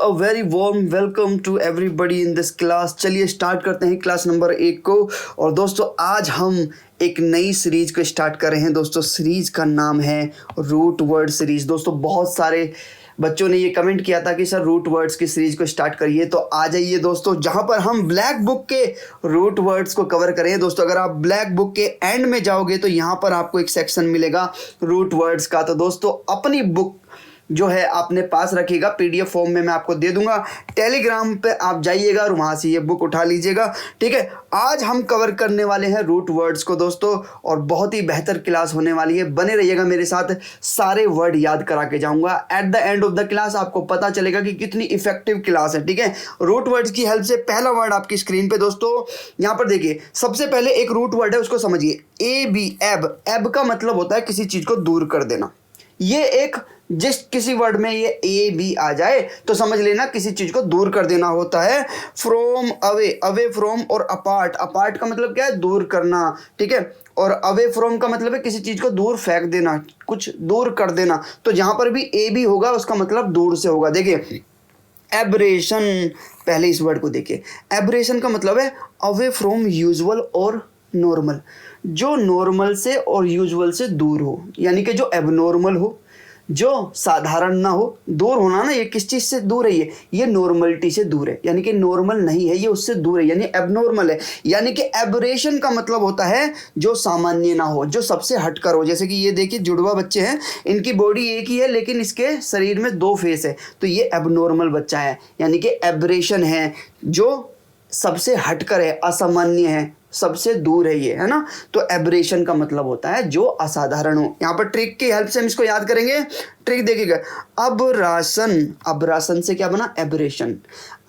A very warm welcome to everybody in this class. चलिए start करते हैं class number 1 को। और दोस्तों आज हम एक नई सीरीज को स्टार्ट कर रहे हैं। दोस्तों सीरीज का नाम है रूट वर्ड सीरीज। दोस्तों बहुत सारे बच्चों ने ये कमेंट किया था कि सर रूट वर्ड्स की सीरीज को स्टार्ट करिए, तो आ जाइए दोस्तों जहां पर हम ब्लैक बुक के रूट वर्ड्स को कवर करें। दोस्तों अगर आप ब्लैक बुक के एंड में जाओगे तो यहाँ पर आपको एक सेक्शन मिलेगा रूट वर्ड्स का। तो दोस्तों अपनी बुक जो है आपने पास रखिएगा, पीडीएफ फॉर्म में मैं आपको दे दूंगा। टेलीग्राम पे आप जाइएगा और वहां से ये बुक उठा लीजिएगा, ठीक है। आज हम कवर करने वाले हैं रूट वर्ड्स को दोस्तों, और बहुत ही बेहतर क्लास होने वाली है। बने रहिएगा मेरे साथ, सारे वर्ड याद करा के जाऊंगा। At the end of the class आपको पता चलेगा कि कितनी इफेक्टिव क्लास है, ठीक है। रूट वर्ड्स की हेल्प से पहला वर्ड आपकी स्क्रीन पे दोस्तों यहाँ पर देखिए। सबसे पहले एक रूट वर्ड है, उसको समझिए। ए बी, एब। एब का मतलब होता है किसी चीज को दूर कर देना। ये एक जिस किसी वर्ड में ये ए बी आ जाए तो समझ लेना किसी चीज को दूर कर देना होता है। From, away. अवे फ्रॉम और अपार्ट। अपार्ट का मतलब क्या है? दूर करना, ठीक है। और अवे फ्रॉम का मतलब है किसी चीज को दूर फेंक देना, कुछ दूर कर देना। तो जहां पर भी ए बी होगा उसका मतलब दूर से होगा। देखिए एब्रेशन, पहले इस वर्ड को देखिए। एब्रेशन का मतलब है अवे फ्रॉम यूजुअल और नॉर्मल। जो नॉर्मल से और यूजुअल से दूर हो, यानी कि जो एबनॉर्मल हो, जो साधारण ना हो। दूर होना ना, ये किस चीज से दूर है? ये नॉर्मलिटी से दूर है, यानी कि नॉर्मल नहीं है, ये उससे दूर है, यानी एबनॉर्मल है। यानी कि एबरेशन का मतलब होता है जो सामान्य ना हो, जो सबसे हटकर हो। जैसे कि ये देखिए जुड़वा बच्चे हैं, इनकी बॉडी एक ही है लेकिन इसके शरीर में 2 फेस है, तो ये एबनॉर्मल बच्चा है, यानी कि एबरेशन है, जो सबसे हटकर है, असामान्य है, सबसे दूर है ये, है ना। तो एब्रेशन का मतलब होता है जो असाधारण हो। यहाँ पर ट्रिक की हेल्प से हम इसको याद करेंगे। ट्रिक देखिएगा। अब राशन, अब राशन से क्या बना? एब्रेशन।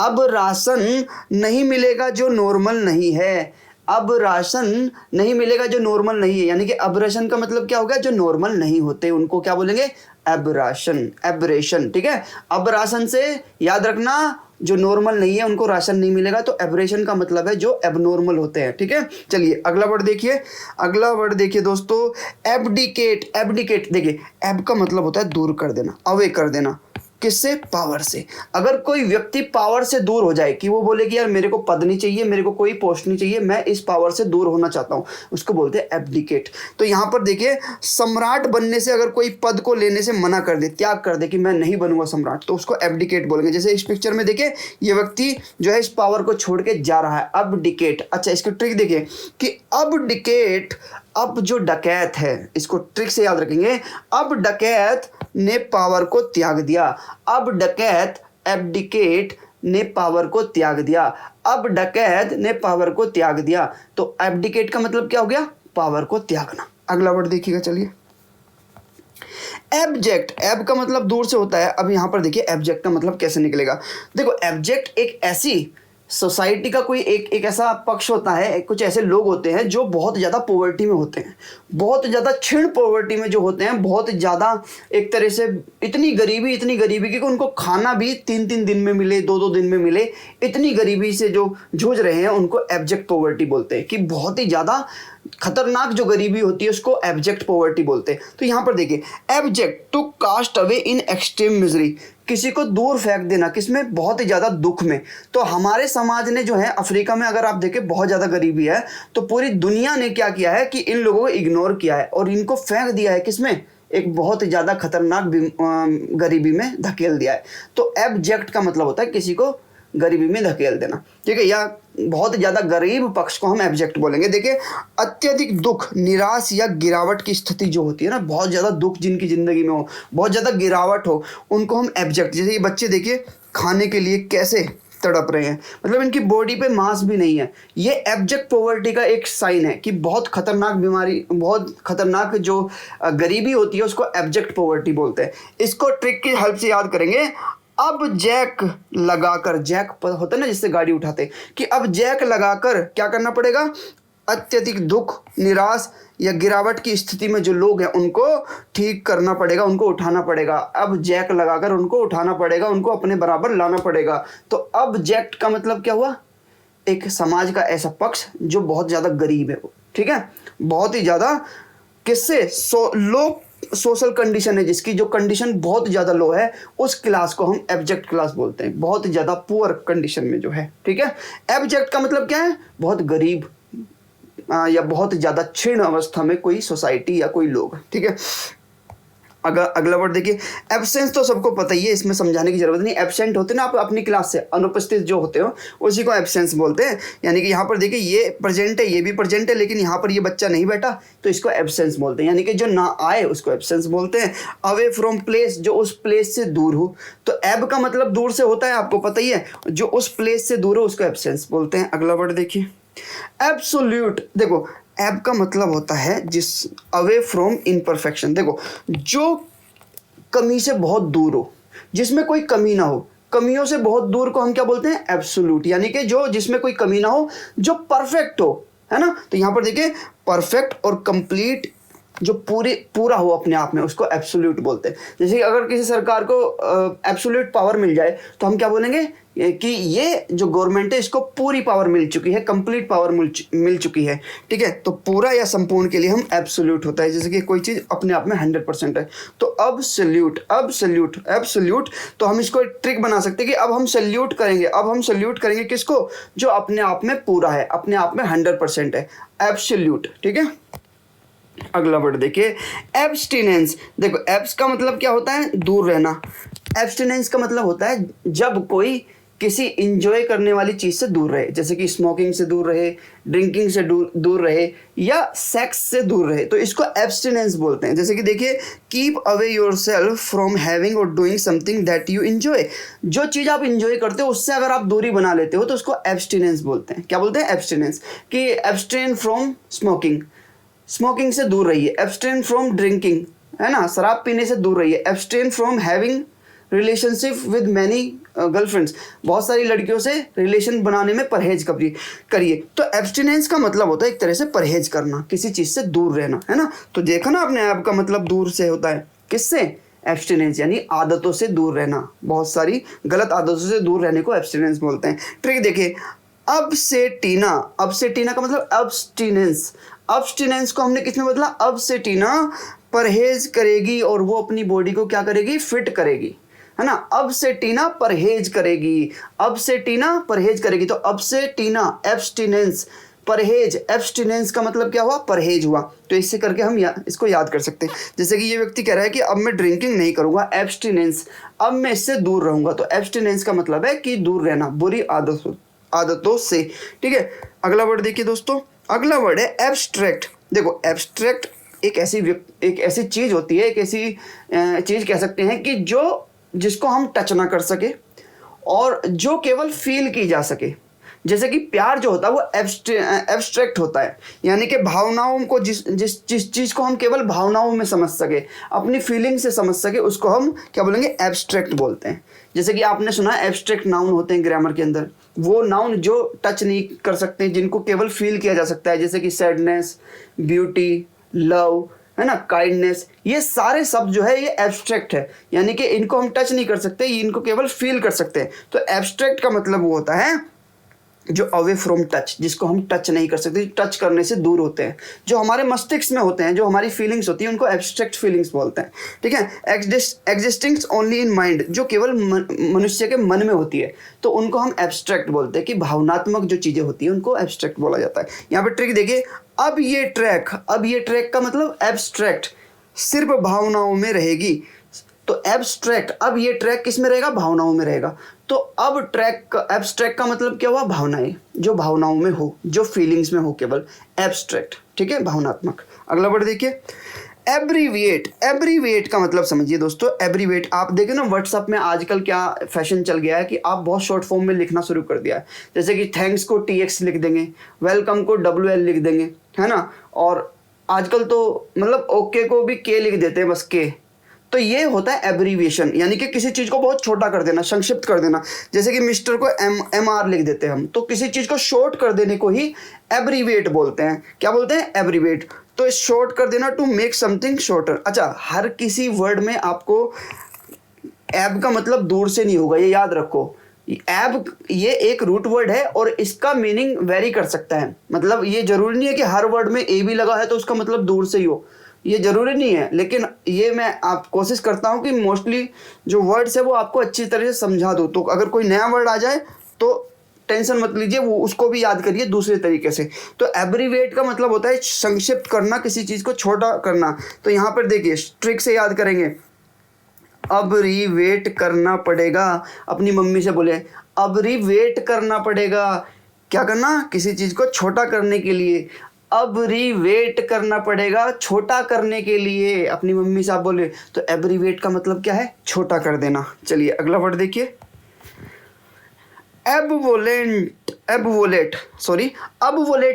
अब राशन नहीं मिलेगा जो नॉर्मल नहीं है। अब राशन नहीं मिलेगा जो नॉर्मल नहीं है, यानी कि अब्रेशन का मतलब क्या होगा? जो नॉर्मल नहीं होते उनको क्या बोलेंगे? एब्राशन, एब्रेशन, ठीक है। अब राशन से याद रखना जो नॉर्मल नहीं है उनको राशन नहीं मिलेगा, तो एब्रेशन का मतलब है जो एबनॉर्मल होते हैं, ठीक है। चलिए अगला वर्ड देखिए। अगला वर्ड देखिए दोस्तों, एब्डिकेट। एब्डिकेट देखिए, एब का मतलब होता है दूर कर देना, अवे कर देना। किससे? पावर से। अगर कोई व्यक्ति पावर से दूर हो जाए, कि वो बोले कि यार मेरे को पद नहीं चाहिए, मेरे को कोई पोस्ट नहीं चाहिए, मैं इस पावर से दूर होना चाहता हूं, उसको बोलते हैं एब्डिकेट। तो यहां पर देखिए, सम्राट बनने से अगर कोई पद को लेने से मना कर दे, त्याग कर दे कि मैं नहीं बनूंगा सम्राट, तो उसको एब्डिकेट बोलेंगे। जैसे इस पिक्चर में देखिए, ये व्यक्ति जो है इस पावर को छोड़ के जा रहा है, अबडिकेट। अच्छा इसकी ट्रिक देखिए कि अबडिकेट, अब जो डकैत है, इसको ट्रिक से याद रखेंगे। अब डकैत ने पावर को त्याग दिया। अब डकैत, एब्डिकेट, ने पावर को त्याग दिया। अब डकैत ने पावर को त्याग दिया। तो एब्डिकेट का मतलब क्या हो गया? पावर को त्यागना। अगला वर्ड देखिएगा। चलिए एब्जेक्ट। एब का मतलब दूर से होता है। अब यहां पर देखिए एब्जेक्ट का मतलब कैसे निकलेगा। देखो एब्जेक्ट एक ऐसी सोसाइटी का कोई एक ऐसा पक्ष होता है, कुछ ऐसे लोग होते हैं जो बहुत ज़्यादा पॉवर्टी में होते हैं, बहुत ज़्यादा क्षीण पॉवर्टी में जो होते हैं, बहुत ज़्यादा एक तरह से इतनी गरीबी कि उनको खाना भी 3-3 दिन में मिले, 2-2 दिन में मिले, इतनी गरीबी से जो जूझ रहे हैं उनको एब्जेक्ट पॉवर्टी बोलते हैं। कि बहुत ही ज़्यादा खतरनाक जो गरीबी होती है उसको एब्जेक्ट पॉवर्टी बोलते हैं। तो यहाँ पर देखिए abject, to cast away in extreme misery, किसी को दूर फेंक देना, किसमें? बहुत ही ज़्यादा दुख में। तो हमारे समाज ने जो है, अफ्रीका में अगर आप देखें बहुत ज़्यादा गरीबी है, तो पूरी दुनिया ने क्या किया है कि इन लोगों को इग्नोर किया है और इनको फेंक दिया है किसमें? एक बहुत ही ज़्यादा खतरनाक गरीबी में धकेल दिया है। तो एब्जेक्ट का मतलब होता है किसी को गरीबी में धकेल देना, ठीक है। या बहुत ज़्यादा गरीब पक्ष को हम एब्जेक्ट बोलेंगे। देखिए अत्यधिक दुख, निराश या गिरावट की स्थिति जो होती है ना, बहुत ज़्यादा दुख जिनकी ज़िंदगी में हो, बहुत ज़्यादा गिरावट हो, उनको हम एब्जेक्ट। जैसे ये बच्चे देखिए खाने के लिए कैसे तड़प रहे हैं, मतलब इनकी बॉडी पे मांस भी नहीं है। ये एब्जेक्ट पॉवर्टी का एक साइन है कि बहुत खतरनाक बीमारी, बहुत खतरनाक जो गरीबी होती है उसको एब्जेक्ट पॉवर्टी बोलते हैं। इसको ट्रिक की हेल्प से याद करेंगे। अब जैक लगाकर, जैक होता है ना जिससे गाड़ी उठाते, कि अब जैक लगाकर क्या करना पड़ेगा? अत्यधिक दुख, निराश या गिरावट की स्थिति में जो लोग हैं उनको ठीक करना पड़ेगा, उनको उठाना पड़ेगा। अब जैक लगाकर उनको उठाना पड़ेगा, उनको अपने बराबर लाना पड़ेगा। तो अब जैक्ट का मतलब क्या हुआ? एक समाज का ऐसा पक्ष जो बहुत ज़्यादा गरीब है, ठीक है, बहुत ही ज़्यादा किससे? लो सोशल कंडीशन है, जिसकी जो कंडीशन बहुत ज़्यादा लो है, उस क्लास को हम एब्जेक्ट क्लास बोलते हैं, बहुत ज़्यादा पुअर कंडीशन में जो है। ठीक है, एब्जेक्ट का मतलब क्या है, बहुत गरीब या बहुत ज़्यादा क्षीण अवस्था में कोई सोसाइटी या कोई लोग। ठीक है, अगर अगला वर्ड देखिए, एब्सेंस तो सबको पता ही है, इसमें समझाने की जरूरत नहीं। एब्सेंट होते ना आप अपनी क्लास से, अनुपस्थित जो होते हो उसी को एब्सेंस बोलते हैं। यानी कि यहाँ पर देखिए ये प्रेजेंट है, ये भी प्रेजेंट है, लेकिन यहाँ पर ये बच्चा नहीं बैठा तो इसको एब्सेंस बोलते हैं, यानी कि जो ना आए उसको एब्सेंस बोलते हैं। अवे फ्रॉम प्लेस, जो उस प्लेस से दूर हो, तो एब का मतलब दूर से होता है, आपको पता ही है, जो उस प्लेस से दूर हो उसको एब्सेंस बोलते हैं। अगला वर्ड देखिए, एब्सोल्यूट। देखो एब का मतलब होता है जिस, अवे फ्रॉम इनपरफेक्शन। देखो जो कमी से बहुत दूर हो, जिसमें कोई कमी ना हो, कमियों से बहुत दूर को हम क्या बोलते हैं, एब्सोल्यूट। यानी कि जो जिसमें कोई कमी ना हो, जो परफेक्ट हो, है ना। तो यहाँ पर देखिए परफेक्ट और कंप्लीट, जो पूरा हो अपने आप में, उसको एब्सोल्यूट बोलते हैं। जैसे कि अगर किसी सरकार को एब्सोल्यूट पावर मिल जाए तो हम क्या बोलेंगे कि ये जो गवर्नमेंट है इसको पूरी पावर मिल चुकी है, कंप्लीट पावर मिल चुकी है। ठीक है, तो पूरा या संपूर्ण के लिए हम एब्सोल्यूट होता है, जैसे कि कोई चीज़ अपने आप में 100% है। तो अब एब्सोल्यूट, तो हम इसको एक ट्रिक बना सकते हैं कि अब हम सल्यूट करेंगे किसको, जो अपने आप में पूरा है, अपने आप में 100% है, एब्सोल्यूट। ठीक है, अगला वर्ड देखिए, एब्सटिनेंस। देखो एब्स का मतलब क्या होता है, दूर रहना। एब्सटिनेंस का मतलब होता है जब कोई किसी इंजॉय करने वाली चीज से दूर रहे, जैसे कि स्मोकिंग से दूर रहे, ड्रिंकिंग से दूर रहे, या सेक्स से दूर रहे, तो इसको एब्सटिनेंस बोलते हैं। जैसे कि देखिए, keep away yourself from having or doing something that you enjoy. जो चीज़ आप इंजॉय करते हो उससे अगर आप दूरी बना लेते हो तो उसको एब्सटिनेंस बोलते हैं। क्या बोलते हैं, एब्सटिनेंस। कि एब्सटेन फ्रॉम स्मोकिंग से दूर रहिए, एब्सटेन फ्रॉम ड्रिंकिंग, है ना, शराब पीने से दूर रहिए, abstain from having relationship with many girlfriends, बहुत सारी लड़कियों से रिलेशन बनाने में परहेज करिए। तो एब्सटिनेंस का मतलब होता है एक तरह से परहेज करना, किसी चीज़ से दूर रहना, है ना। तो देखा ना आपने, ऐब का मतलब दूर से होता है, किससे, एब्सटिनेंस, यानी आदतों से दूर रहना, बहुत सारी गलत आदतों से दूर रहने को एब्सटिनेंस बोलते हैं। ट्रिक देखिए, अब से टीना का मतलब अब्सटिनेंस को हमने किसमें बदला, अब से टीना परहेज करेगी और वो अपनी बॉडी को क्या करेगी, फिट करेगी, है ना। अब से टीना परहेज करेगी, तो अब से टीना एब्सटिनेंस, परहेज, एब्सटिनेंस का मतलब क्या हुआ, परहेज हुआ। तो इससे करके हम इसको याद कर सकते हैं। जैसे कि ये व्यक्ति कह रहा है कि अब मैं ड्रिंकिंग नहीं करूंगा, एब्सटिनेंस, अब मैं इससे दूर रहूंगा, तो एब्सटिनेंस का मतलब है कि दूर रहना, बुरी आदतों से। ठीक है, अगला वर्ड देखिए दोस्तों, अगला वर्ड है एब्स्ट्रैक्ट। देखो एब्स्ट्रैक्ट एक ऐसी चीज होती है, एक ऐसी चीज कह सकते हैं कि जिसको हम टच ना कर सके और जो केवल फील की जा सके। जैसे कि प्यार जो होता है वो एब्स्ट्रैक्ट होता है, यानी कि भावनाओं को, जिस चीज़ को हम केवल भावनाओं में समझ सके, अपनी फीलिंग से समझ सके, उसको हम क्या बोलेंगे, एब्स्ट्रैक्ट बोलते हैं। जैसे कि आपने सुना है एब्स्ट्रैक्ट नाउन होते हैं ग्रामर के अंदर, वो नाउन जो टच नहीं कर सकते, जिनको केवल फील किया जा सकता है, जैसे कि सैडनेस, ब्यूटी, लव, है ना, काइंडनेस, ये सारे शब्द जो है ये एब्स्ट्रैक्ट है, यानी कि इनको हम टच नहीं कर सकते, इनको केवल फील कर सकते हैं। तो एब्स्ट्रैक्ट का मतलब वो होता है जो अवे फ्रॉम टच, जिसको हम टच नहीं कर सकते, टच करने से दूर होते हैं, जो हमारे मस्तिष्क में होते हैं, जो हमारी फीलिंग्स होती हैं, उनको एब्स्ट्रैक्ट फीलिंग्स बोलते हैं। ठीक है, एग्जिस्टिंग ओनली इन माइंड, जो केवल मनुष्य के मन में होती है, तो उनको हम एब्स्ट्रैक्ट बोलते हैं, कि भावनात्मक जो चीज़ें होती हैं उनको एब्स्ट्रैक्ट बोला जाता है। यहाँ पे ट्रिक देखिए, अब ये ट्रैक का मतलब एब्स्ट्रैक्ट, सिर्फ भावनाओं में रहेगी, तो एब्स्ट्रैक्ट, अब ये ट्रैक किस में रहेगा, भावनाओं में रहेगा। तो अब एब्स्ट्रैक्ट का मतलब क्या हुआ, भावनाएं, जो भावनाओं में हो, जो फीलिंग्स में हो, केवल एब्स्ट्रैक्ट। ठीक है, भावनात्मक। अगला वर्ड देखिए, एब्रीविएट का मतलब समझिए दोस्तों। एब्रीविएट आप देखें ना, व्हाट्सएप में आजकल क्या फैशन चल गया है कि आप बहुत शॉर्ट फॉर्म में लिखना शुरू कर दिया है। जैसे कि थैंक्स को TX लिख देंगे, वेलकम को WL लिख देंगे, है ना, और आजकल तो मतलब ओके को भी K लिख देते हैं, बस K। तो ये होता है एब्रीविएशन, यानी कि किसी चीज़ को बहुत छोटा कर देना, संक्षिप्त कर देना। जैसे कि मिस्टर को MR लिख देते हैं हम, तो किसी चीज़ को शॉर्ट कर देने को ही एब्रीविएट बोलते हैं। क्या बोलते हैं, एब्रीविएट। तो शॉर्ट कर देना, टू मेक समथिंग शॉर्टर। अच्छा, हर किसी वर्ड में आपको एब का मतलब दूर से नहीं होगा, ये याद रखो। एब ये एक रूट वर्ड है और इसका मीनिंग वेरी कर सकता है, मतलब ये जरूरी नहीं है कि हर वर्ड में ए भी लगा है तो उसका मतलब दूर से ही हो। ये ज़रूरी नहीं है, लेकिन ये मैं आप कोशिश करता हूँ कि मोस्टली जो वर्ड्स है वो आपको अच्छी तरह से समझा दूँ। तो अगर कोई नया वर्ड आ जाए तो टेंशन मत लीजिए, वो उसको भी याद करिए दूसरे तरीके से। तो एब्रीवेट का मतलब होता है संक्षिप्त करना, किसी चीज़ को छोटा करना। तो यहाँ पर देखिए ट्रिक से याद करेंगे, अब्रीवेट करना पड़ेगा। अपनी मम्मी से बोले अब्रीवेट करना पड़ेगा, क्या करना, किसी चीज़ को छोटा करने के लिए। अब्रीवेट करना पड़ेगा छोटा करने के लिए, अपनी मम्मी से आप बोले तो एब्रीवेट का मतलब क्या है, छोटा कर देना। चलिए अगला वर्ड देखिए, अबवोलेट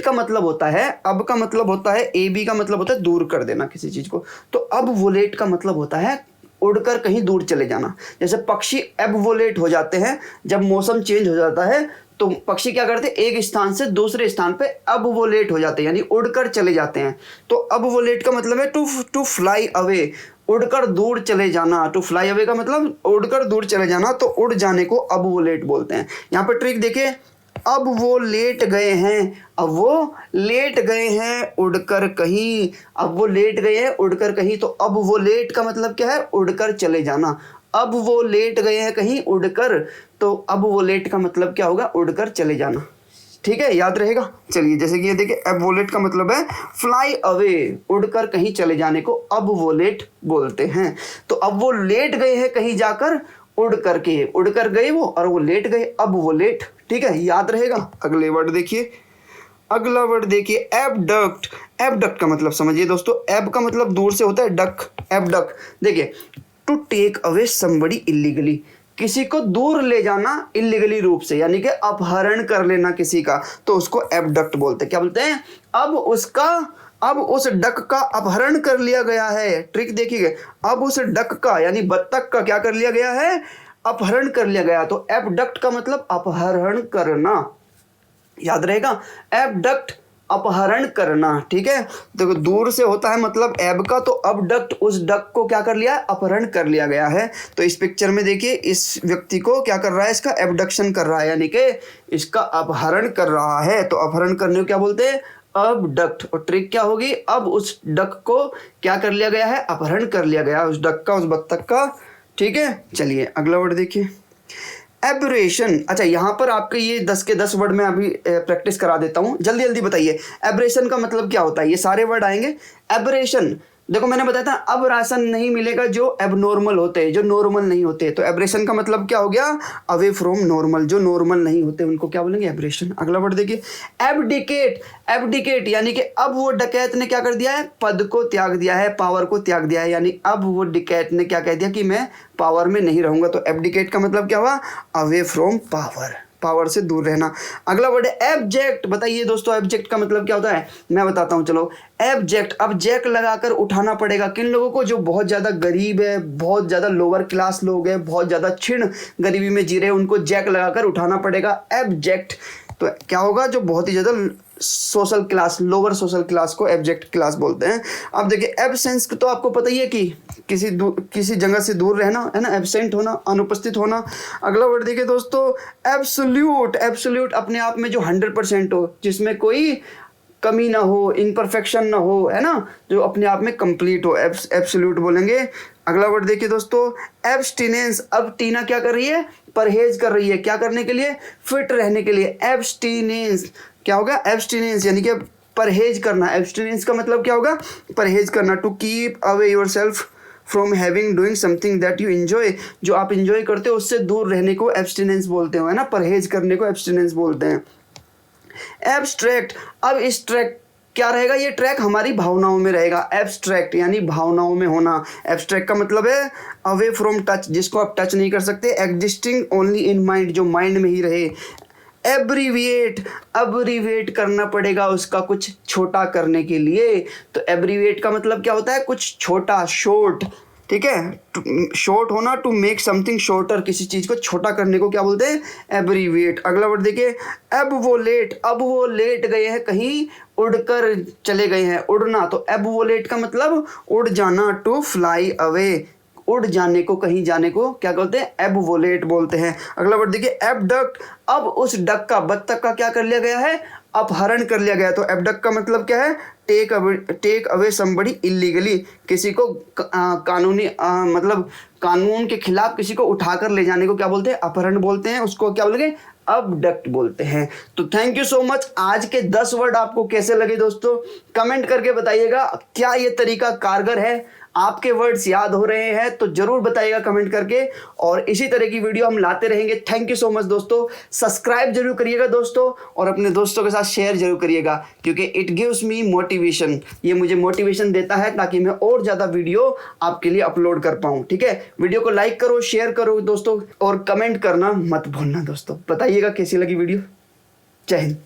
का मतलब होता है, अब का मतलब होता है, ए बी का मतलब होता है दूर कर देना किसी चीज को। तो अबवोलेट का मतलब होता है उड़कर कहीं दूर चले जाना। जैसे पक्षी एबवोलेट हो जाते हैं जब मौसम चेंज हो जाता है, तो पक्षी क्या करते हैं, एक स्थान से दूसरे स्थान पे अबवोलेट हो जाते हैं, यानी उड़कर चले जाते हैं। तो अबवोलेट का मतलब है टू फ्लाई अवे, उड़कर दूर चले जाना। टू फ्लाई अवे का मतलब उड़कर दूर चले जाना, तो उड़ जाने को अबवोलेट बोलते हैं। यहाँ पर ट्रिक देखिए, अब वो लेट गए हैं, अब वो लेट गए हैं उड़कर कहीं, अब वो लेट गए हैं उड़कर कहीं। तो अब वो लेट का मतलब क्या है, उड़कर चले जाना। अब वो लेट गए हैं कहीं उड़कर, तो अब वो लेट का मतलब क्या होगा, उड़कर चले जाना। ठीक है, याद रहेगा। चलिए जैसे कि ये देखिए, एबवोलेट का मतलब है फ्लाई अवे, उड़कर कहीं चले जाने को अबवोलेट बोलते हैं। तो अब वो लेट गए हैं कहीं जाकर, उड़ करके, उड़कर गए वो और वो लेट गए, अब वो लेट। ठीक है, याद रहेगा। अगले वर्ड देखिए, अगला वर्ड देखिए, एबडक्ट। एबडक्ट का मतलब समझिए दोस्तों, एब का मतलब दूर से होता है, डक, एबडक्ट। देखिए, to take away somebody illegally, किसी को दूर ले जाना इलीगली रूप से, यानी कि अपहरण कर लेना किसी का, तो उसको एबडक्ट बोलते हैं। क्या बोलते हैं, अब उस डक का अपहरण कर लिया गया है। ट्रिक देखिए, अब उस डक का यानी बत्तख का क्या कर लिया गया है, अपहरण कर लिया गया। तो एबडक्ट का मतलब अपहरण करना, याद रहेगा, एबडक्ट अपहरण करना। ठीक है, देखो दूर से होता है मतलब एब का, तो अबडक्ट उस डक को क्या कर लिया, अपहरण कर लिया गया है। तो इस पिक्चर में देखिए, इस व्यक्ति को क्या कर रहा है, इसका एबडक्शन कर रहा है, यानी कि इसका अपहरण कर रहा है। तो अपहरण करने को क्या बोलते हैं, अबडक्ट। और ट्रिक क्या होगी, अब उस डक को क्या कर लिया गया है, अपहरण कर लिया गया उस डक का, उस बत्तख का। ठीक है, चलिए अगला वर्ड देखिए, एब्रेशन। अच्छा, यहाँ पर आपके ये 10 के 10 वर्ड में अभी प्रैक्टिस करा देता हूँ, जल्दी जल्दी बताइए। एब्रेशन का मतलब क्या होता है, ये सारे वर्ड आएंगे। एब्रेशन, देखो मैंने बताया था अब राशन नहीं मिलेगा जो एबनॉर्मल होते हैं, जो नॉर्मल नहीं होते। तो एब्रेशन का मतलब क्या हो गया, अवे फ्रॉम नॉर्मल, जो नॉर्मल नहीं होते उनको क्या बोलेंगे, एब्रेशन। अगला वर्ड देखिए, एबडिकेट। एबडिकेट यानी कि अब वो डकैत ने क्या कर दिया है, पद को त्याग दिया है, पावर को त्याग दिया है, यानी अब वो डकैत ने क्या कह दिया कि मैं पावर में नहीं रहूंगा। तो एबडिकेट का मतलब क्या हुआ, अवे फ्रॉम पावर, पावर से दूर रहना। अगला वर्ड है एब्जेक्ट। बताइए दोस्तों, एब्जेक्ट का मतलब क्या होता है, मैं बताता हूं चलो। एब्जेक्ट, अब जैक लगाकर उठाना पड़ेगा किन लोगों को, जो बहुत ज़्यादा गरीब है, बहुत ज़्यादा लोअर क्लास लोग हैं, बहुत ज़्यादा क्षीण गरीबी में जी रहे हैं, उनको जैक लगाकर उठाना पड़ेगा, एब्जेक्ट। तो क्या होगा, जो बहुत ही ज़्यादा social class, lower social class को एब्जेक्ट क्लास बोलते हैं। अब देखिए, एब्सेंस तो आपको पता ही है कि किसी जगह से दूर रहना है ना, एब्सेंट होना, अनुपस्थित होना। अगला वर्ड देखिए दोस्तों, एब्सोल्यूट। एब्सोल्यूट अपने आप में जो 100% हो, जिसमें कोई कमी ना हो, इनपरफेक्शन ना हो, है ना, जो अपने आप में कंप्लीट हो, एब्सोल्यूट बोलेंगे। अगला वर्ड देखिए दोस्तों, एब्सटिनेंस। अब टीना क्या कर रही है, परहेज कर रही है, क्या करने के लिए, फिट रहने के लिए। एब्सटिनेंस क्या होगा, एब्सटिनेंस यानी कि परहेज करना। एब्सटिनेंस का मतलब क्या होगा, परहेज करना। To keep away yourself from having doing something that you enjoy, जो आप इंजॉय करते हो उससे दूर रहने को एब्सटिनेंस बोलते हो, है ना, परहेज करने को एब्सटिनेंस बोलते हैं। एब्स्ट्रैक्ट, अब इस ट्रैक क्या रहेगा, ये ट्रैक हमारी भावनाओं में रहेगा। एब्स्ट्रैक्ट यानी भावनाओं में होना। एब्स्ट्रैक्ट का मतलब है अवे फ्रॉम टच, जिसको आप टच नहीं कर सकते, एग्जिस्टिंग ओनली इन माइंड, जो माइंड में ही रहे। एब्रीविएट, अब्रीविएट करना पड़ेगा उसका कुछ छोटा करने के लिए। तो एब्रीविएट का मतलब क्या होता है, कुछ छोटा, शॉर्ट। ठीक है, शॉर्ट होना, टू मेक समथिंग शॉर्टर, किसी चीज़ को छोटा करने को क्या बोलते हैं, एब्रीविएट। अगला वर्ड देखिए, अब वो लेट गए हैं कहीं, उड़कर चले गए हैं, उड़ना। तो अब वो लेट का मतलब उड़ जाना, टू फ्लाई अवे, उड़ जाने को, कहीं जाने को क्या बोलते हैं, एबवोलेट बोलते हैं। अगला वर्ड देखिए, एबडक्ट। अब उस डक का, बत्तख का क्या कर लिया गया है, अपहरण कर लिया गया। तो एबडक्ट का मतलब क्या है? टेक अवे समबडी इलीगली, किसी को कानूनी मतलब कानून के खिलाफ किसी को उठाकर ले जाने को क्या बोलते हैं? अपहरण बोलते हैं। उसको क्या बोलेंगे? अबडक्ट बोलते हैं। तो थैंक यू सो मच। आज के 10 वर्ड आपको कैसे लगे दोस्तों? कमेंट करके बताइएगा। क्या ये तरीका कारगर है? आपके वर्ड्स याद हो रहे हैं तो जरूर बताइएगा कमेंट करके, और इसी तरह की वीडियो हम लाते रहेंगे। थैंक यू सो मच दोस्तों। सब्सक्राइब जरूर करिएगा दोस्तों, और अपने दोस्तों के साथ शेयर जरूर करिएगा, क्योंकि इट गिव्स मी मोटिवेशन। ये मुझे मोटिवेशन देता है ताकि मैं और ज़्यादा वीडियो आपके लिए अपलोड कर पाऊँ। ठीक है, वीडियो को लाइक करो, शेयर करो दोस्तों, और कमेंट करना मत भूलना दोस्तों। बताइएगा कैसी लगी वीडियो। जय हिंद।